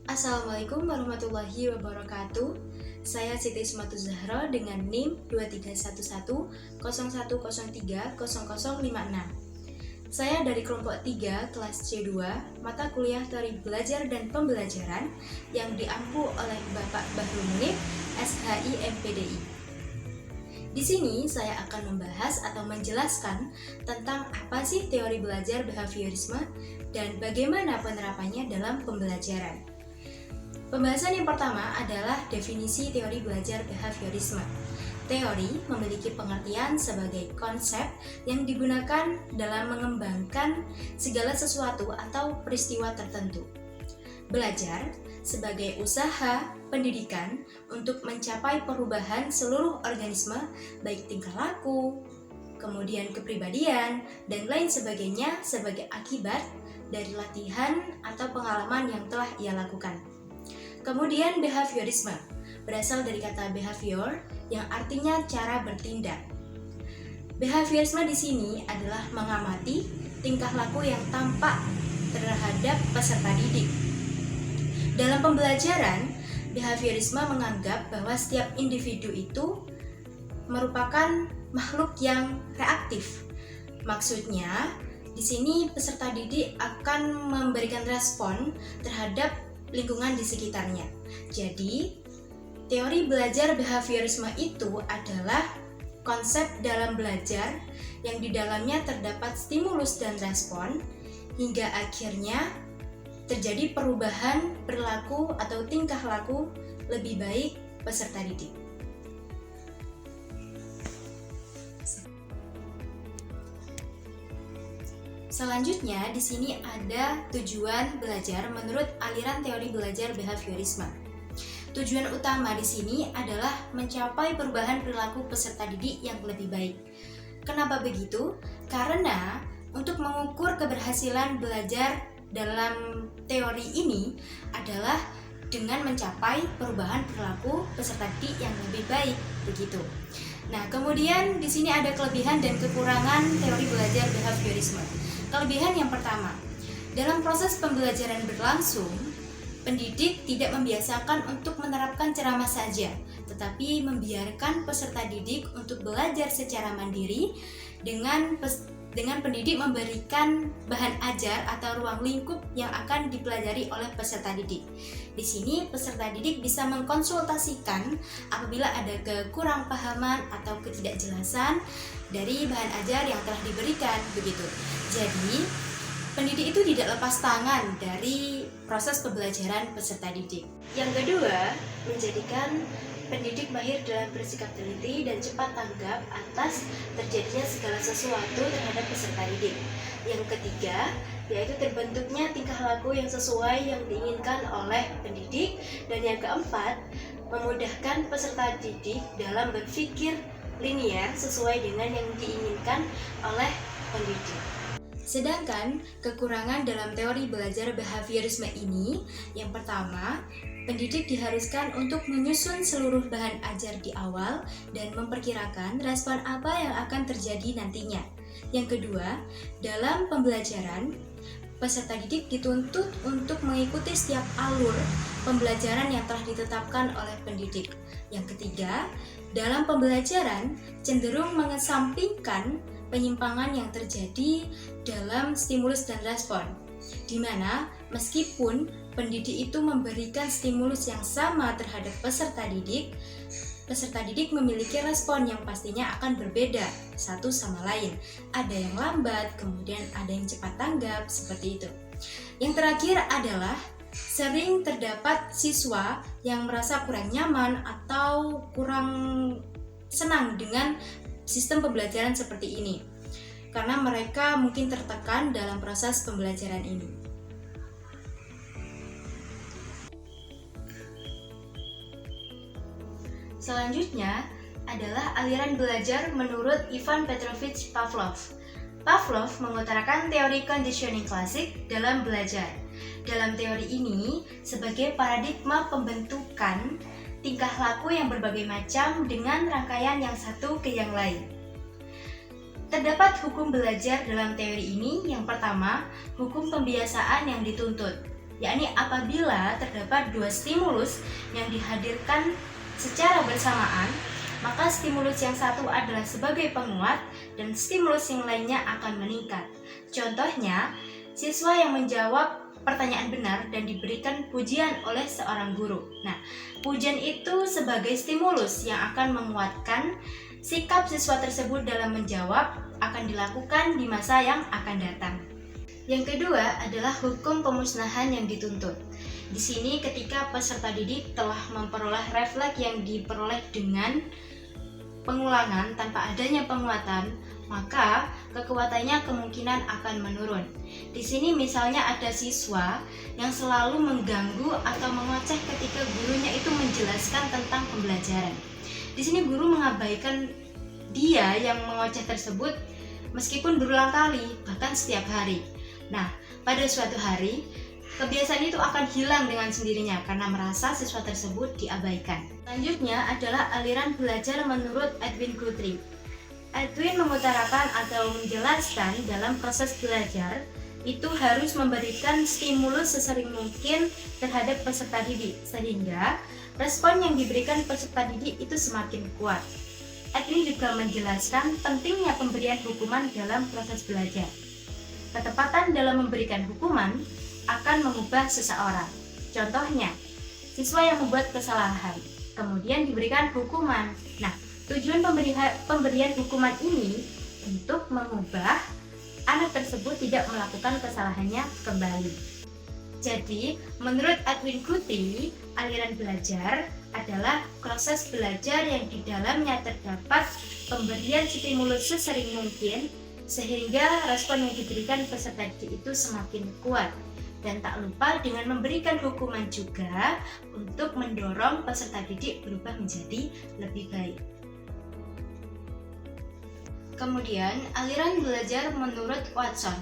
Assalamualaikum warahmatullahi wabarakatuh. Saya Siti Ismatu Zahra dengan NIM 231101030056. Saya dari kelompok 3 kelas C2 mata kuliah Teori Belajar dan Pembelajaran yang diampu oleh Bapak Bahrul Munif, SHI MPDI. Di sini saya akan membahas atau menjelaskan tentang apa sih teori belajar behaviorisme dan bagaimana penerapannya dalam pembelajaran. Pembahasan yang pertama adalah definisi teori belajar behaviorisme. Teori memiliki pengertian sebagai konsep yang digunakan dalam mengembangkan segala sesuatu atau peristiwa tertentu. Belajar sebagai usaha pendidikan untuk mencapai perubahan seluruh organisme, baik tingkah laku, kemudian kepribadian, dan lain sebagainya sebagai akibat dari latihan atau pengalaman yang telah ia lakukan. Kemudian behaviorisme berasal dari kata behavior yang artinya cara bertindak. Behaviorisme di sini adalah mengamati tingkah laku yang tampak terhadap peserta didik. Dalam pembelajaran, behaviorisme menganggap bahwa setiap individu itu merupakan makhluk yang reaktif. Maksudnya, di sini peserta didik akan memberikan respon terhadap lingkungan di sekitarnya. Jadi, teori belajar behaviorisme itu adalah konsep dalam belajar yang di dalamnya terdapat stimulus dan respon hingga akhirnya terjadi perubahan perilaku atau tingkah laku lebih baik peserta didik. Selanjutnya, di sini ada tujuan belajar menurut aliran teori belajar behaviorisme. Tujuan utama di sini adalah mencapai perubahan perilaku peserta didik yang lebih baik. Kenapa begitu? Karena untuk mengukur keberhasilan belajar dalam teori ini adalah dengan mencapai perubahan perilaku peserta didik yang lebih baik, begitu. Nah, kemudian di sini ada kelebihan dan kekurangan teori belajar behaviorisme. Kelebihan yang pertama, dalam proses pembelajaran berlangsung, pendidik tidak membiasakan untuk menerapkan ceramah saja, tetapi membiarkan peserta didik untuk belajar secara mandiri dengan pendidik memberikan bahan ajar atau ruang lingkup yang akan dipelajari oleh peserta didik. Di sini peserta didik bisa mengkonsultasikan apabila ada kekurang pahaman atau ketidakjelasan dari bahan ajar yang telah diberikan, begitu. Jadi, pendidik itu tidak lepas tangan dari proses pembelajaran peserta didik. Yang kedua, menjadikan pendidik mahir dalam bersikap teliti dan cepat tanggap atas terjadinya segala sesuatu terhadap peserta didik. Yang ketiga, yaitu terbentuknya tingkah laku yang sesuai yang diinginkan oleh pendidik. Dan yang keempat, memudahkan peserta didik dalam berpikir linear sesuai dengan yang diinginkan oleh pendidik. Sedangkan kekurangan dalam teori belajar behaviorisme ini, yang pertama, pendidik diharuskan untuk menyusun seluruh bahan ajar di awal dan memperkirakan respon apa yang akan terjadi nantinya. Yang kedua, dalam pembelajaran, peserta didik dituntut untuk mengikuti setiap alur pembelajaran yang telah ditetapkan oleh pendidik. Yang ketiga, dalam pembelajaran cenderung mengesampingkan penyimpangan yang terjadi dalam stimulus dan respon, di mana meskipun pendidik itu memberikan stimulus yang sama terhadap peserta didik memiliki respon yang pastinya akan berbeda satu sama lain. Ada yang lambat, kemudian ada yang cepat tanggap, seperti itu. Yang terakhir adalah sering terdapat siswa yang merasa kurang nyaman atau kurang senang dengan sistem pembelajaran seperti ini, karena mereka mungkin tertekan dalam proses pembelajaran ini. Selanjutnya adalah aliran belajar menurut Ivan Petrovich Pavlov. Pavlov mengutarakan teori conditioning klasik dalam belajar. Dalam teori ini, sebagai paradigma pembentukan tingkah laku yang berbagai macam dengan rangkaian yang satu ke yang lain. Terdapat hukum belajar dalam teori ini. Yang pertama, hukum pembiasaan yang dituntut, yakni apabila terdapat dua stimulus yang dihadirkan secara bersamaan, maka stimulus yang satu adalah sebagai penguat dan stimulus yang lainnya akan meningkat. Contohnya, siswa yang menjawab pertanyaan benar dan diberikan pujian oleh seorang guru. Nah, pujian itu sebagai stimulus yang akan menguatkan sikap siswa tersebut dalam menjawab akan dilakukan di masa yang akan datang. Yang kedua adalah hukum pemusnahan yang dituntut. Di sini ketika peserta didik telah memperoleh refleks yang diperoleh dengan pengulangan tanpa adanya penguatan, maka kekuatannya kemungkinan akan menurun. Di sini misalnya ada siswa yang selalu mengganggu atau mengoceh ketika gurunya itu menjelaskan tentang pembelajaran. Di sini guru mengabaikan dia yang mengoceh tersebut meskipun berulang kali, bahkan setiap hari. Nah, pada suatu hari, kebiasaan itu akan hilang dengan sendirinya karena merasa siswa tersebut diabaikan. Selanjutnya adalah aliran belajar menurut Edwin Guthrie. Edwin mengutarakan atau menjelaskan dalam proses belajar itu harus memberikan stimulus sesering mungkin terhadap peserta didik, sehingga respon yang diberikan peserta didik itu semakin kuat. Edwin juga menjelaskan pentingnya pemberian hukuman dalam proses belajar. Ketepatan dalam memberikan hukuman akan mengubah seseorang. Contohnya, siswa yang membuat kesalahan, kemudian diberikan hukuman. Nah, tujuan pemberian hukuman ini untuk mengubah anak tersebut tidak melakukan kesalahannya kembali. Jadi, menurut Edwin Guthrie, aliran belajar adalah proses belajar yang di dalamnya terdapat pemberian stimulus sesering mungkin sehingga respon yang diberikan peserta didik itu semakin kuat. Dan tak lupa dengan memberikan hukuman juga untuk mendorong peserta didik berubah menjadi lebih baik. Kemudian, aliran belajar menurut Watson.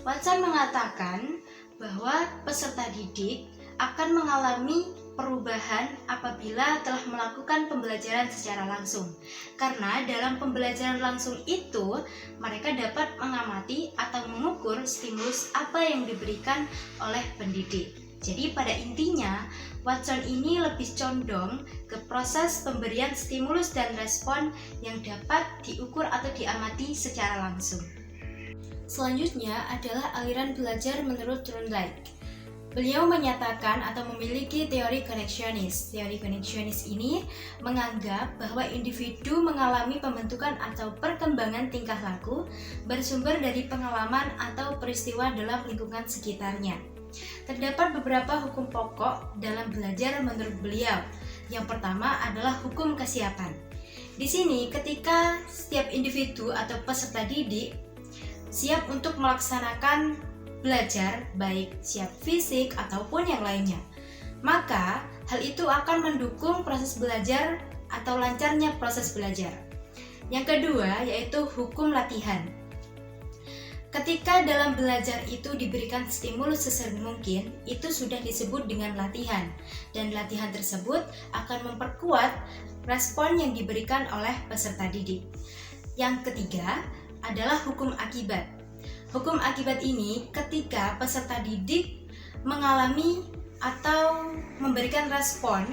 Watson mengatakan bahwa peserta didik akan mengalami perubahan apabila telah melakukan pembelajaran secara langsung. Karena dalam pembelajaran langsung itu, mereka dapat mengamati atau mengukur stimulus apa yang diberikan oleh pendidik. Jadi pada intinya, Watson ini lebih condong ke proses pemberian stimulus dan respon yang dapat diukur atau diamati secara langsung. Selanjutnya adalah aliran belajar menurut Thorndike. Beliau menyatakan atau memiliki teori koneksionis. Teori koneksionis ini menganggap bahwa individu mengalami pembentukan atau perkembangan tingkah laku bersumber dari pengalaman atau peristiwa dalam lingkungan sekitarnya. Terdapat beberapa hukum pokok dalam belajar menurut beliau. Yang pertama adalah hukum kesiapan. Di sini ketika setiap individu atau peserta didik siap untuk melaksanakan belajar, baik siap fisik ataupun yang lainnya, maka hal itu akan mendukung proses belajar atau lancarnya proses belajar. Yang kedua yaitu hukum latihan. Ketika dalam belajar itu diberikan stimulus sesering mungkin, itu sudah disebut dengan latihan, dan latihan tersebut akan memperkuat respon yang diberikan oleh peserta didik. Yang ketiga adalah hukum akibat. Hukum akibat ini ketika peserta didik mengalami atau memberikan respon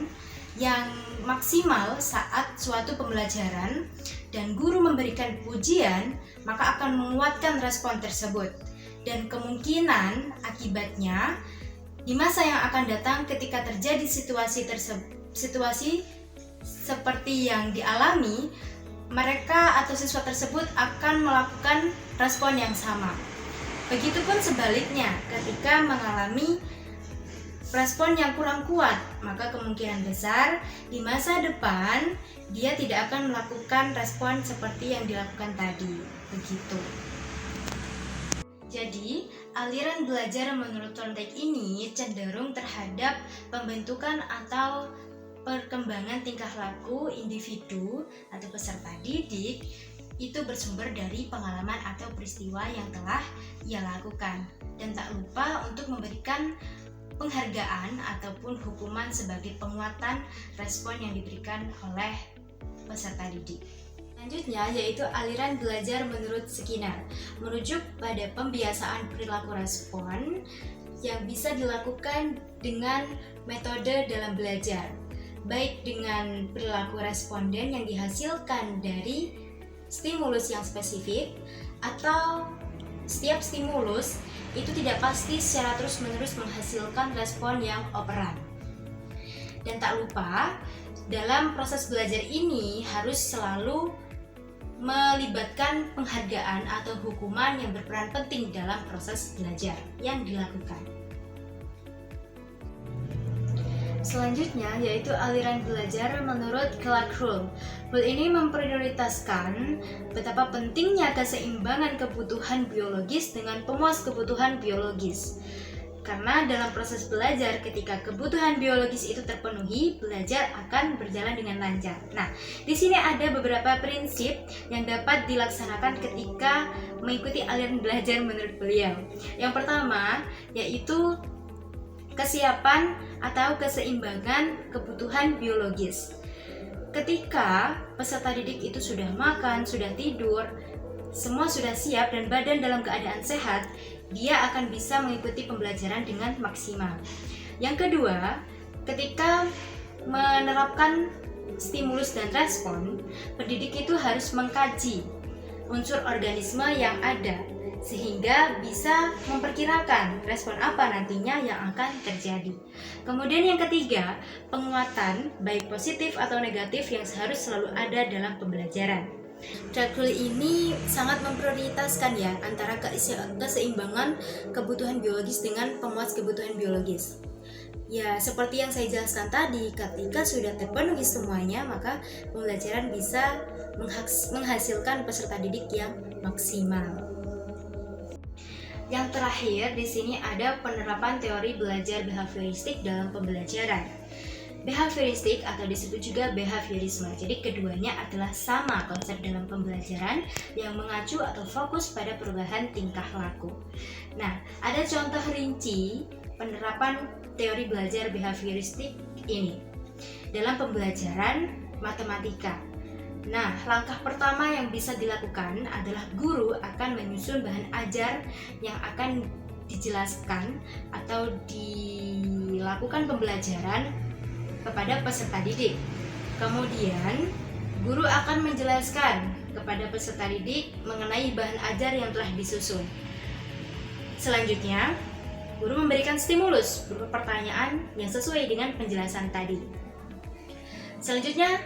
yang maksimal saat suatu pembelajaran dan guru memberikan pujian, maka akan menguatkan respon tersebut. Dan kemungkinan akibatnya di masa yang akan datang ketika terjadi situasi seperti yang dialami, mereka atau siswa tersebut akan melakukan respon yang sama. Begitupun sebaliknya, ketika mengalami respon yang kurang kuat, maka kemungkinan besar di masa depan dia tidak akan melakukan respon seperti yang dilakukan tadi. Begitu. Jadi, aliran belajar menurut Thorndike ini cenderung terhadap pembentukan atau perkembangan tingkah laku individu atau peserta didik itu bersumber dari pengalaman atau peristiwa yang telah ia lakukan. Dan tak lupa untuk memberikan penghargaan ataupun hukuman sebagai penguatan respon yang diberikan oleh peserta didik. Selanjutnya yaitu aliran belajar menurut Skinner, merujuk pada pembiasaan perilaku respon yang bisa dilakukan dengan metode dalam belajar, baik dengan perilaku responden yang dihasilkan dari stimulus yang spesifik, atau setiap stimulus itu tidak pasti secara terus-menerus menghasilkan respon yang operan. Dan tak lupa, dalam proses belajar ini harus selalu melibatkan penghargaan atau hukuman yang berperan penting dalam proses belajar yang dilakukan. Selanjutnya yaitu aliran belajar menurut Clark Rule. Rule ini memprioritaskan betapa pentingnya keseimbangan kebutuhan biologis dengan pemuas kebutuhan biologis. Karena dalam proses belajar, ketika kebutuhan biologis itu terpenuhi, belajar akan berjalan dengan lancar. Nah, di sini ada beberapa prinsip yang dapat dilaksanakan ketika mengikuti aliran belajar menurut beliau. Yang pertama, yaitu kesiapan atau keseimbangan kebutuhan biologis. Ketika peserta didik itu sudah makan, sudah tidur, semua sudah siap dan badan dalam keadaan sehat, dia akan bisa mengikuti pembelajaran dengan maksimal. Yang kedua, ketika menerapkan stimulus dan respon, pendidik itu harus mengkaji unsur organisme yang ada sehingga bisa memperkirakan respon apa nantinya yang akan terjadi. Kemudian yang ketiga, penguatan baik positif atau negatif yang harus selalu ada dalam pembelajaran. Clark Rule ini sangat memprioritaskan ya antara keseimbangan kebutuhan biologis dengan pemuas kebutuhan biologis. Ya, seperti yang saya jelaskan tadi, ketika sudah terpenuhi semuanya, maka pembelajaran bisa menghasilkan peserta didik yang maksimal. Yang terakhir di sini ada penerapan teori belajar behavioristik dalam pembelajaran. Behavioristik atau disebut juga behaviorisme. Jadi keduanya adalah sama konsep dalam pembelajaran yang mengacu atau fokus pada perubahan tingkah laku. Nah, ada contoh rinci penerapan teori belajar behavioristik ini dalam pembelajaran matematika. Nah, langkah pertama yang bisa dilakukan adalah guru akan menyusun bahan ajar yang akan dijelaskan atau dilakukan pembelajaran kepada peserta didik. Kemudian, guru akan menjelaskan kepada peserta didik mengenai bahan ajar yang telah disusun. Selanjutnya, guru memberikan stimulus berupa pertanyaan yang sesuai dengan penjelasan tadi. Selanjutnya,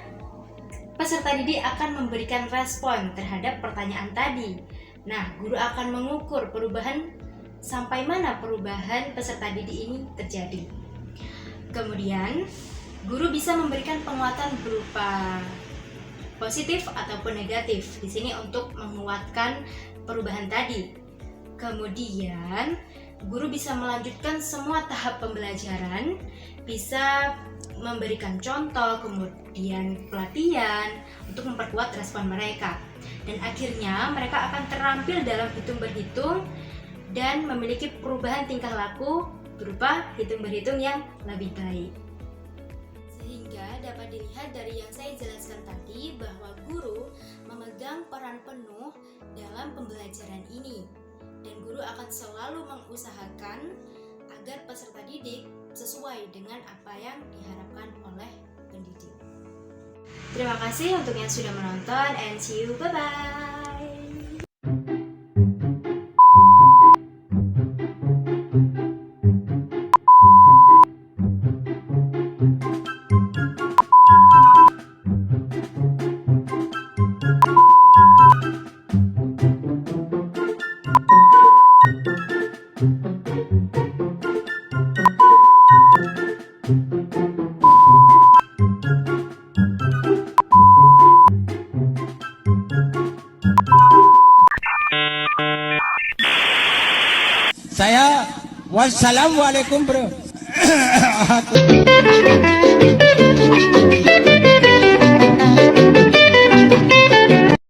peserta didik akan memberikan respon terhadap pertanyaan tadi. Nah, guru akan mengukur perubahan sampai mana perubahan peserta didik ini terjadi. Kemudian, guru bisa memberikan penguatan berupa positif ataupun negatif di sini untuk menguatkan perubahan tadi. Kemudian, guru bisa melanjutkan semua tahap pembelajaran, bisa memberikan contoh, kemudian pelatihan untuk memperkuat respon mereka. Dan akhirnya mereka akan terampil dalam hitung-berhitung dan memiliki perubahan tingkah laku berupa hitung-berhitung yang lebih baik. Dapat dilihat dari yang saya jelaskan tadi bahwa guru memegang peran penuh dalam pembelajaran ini, dan guru akan selalu mengusahakan agar peserta didik sesuai dengan apa yang diharapkan oleh pendidik. Terima kasih untuk yang sudah menonton, and see you, bye-bye. Saya wassalamualaikum bro.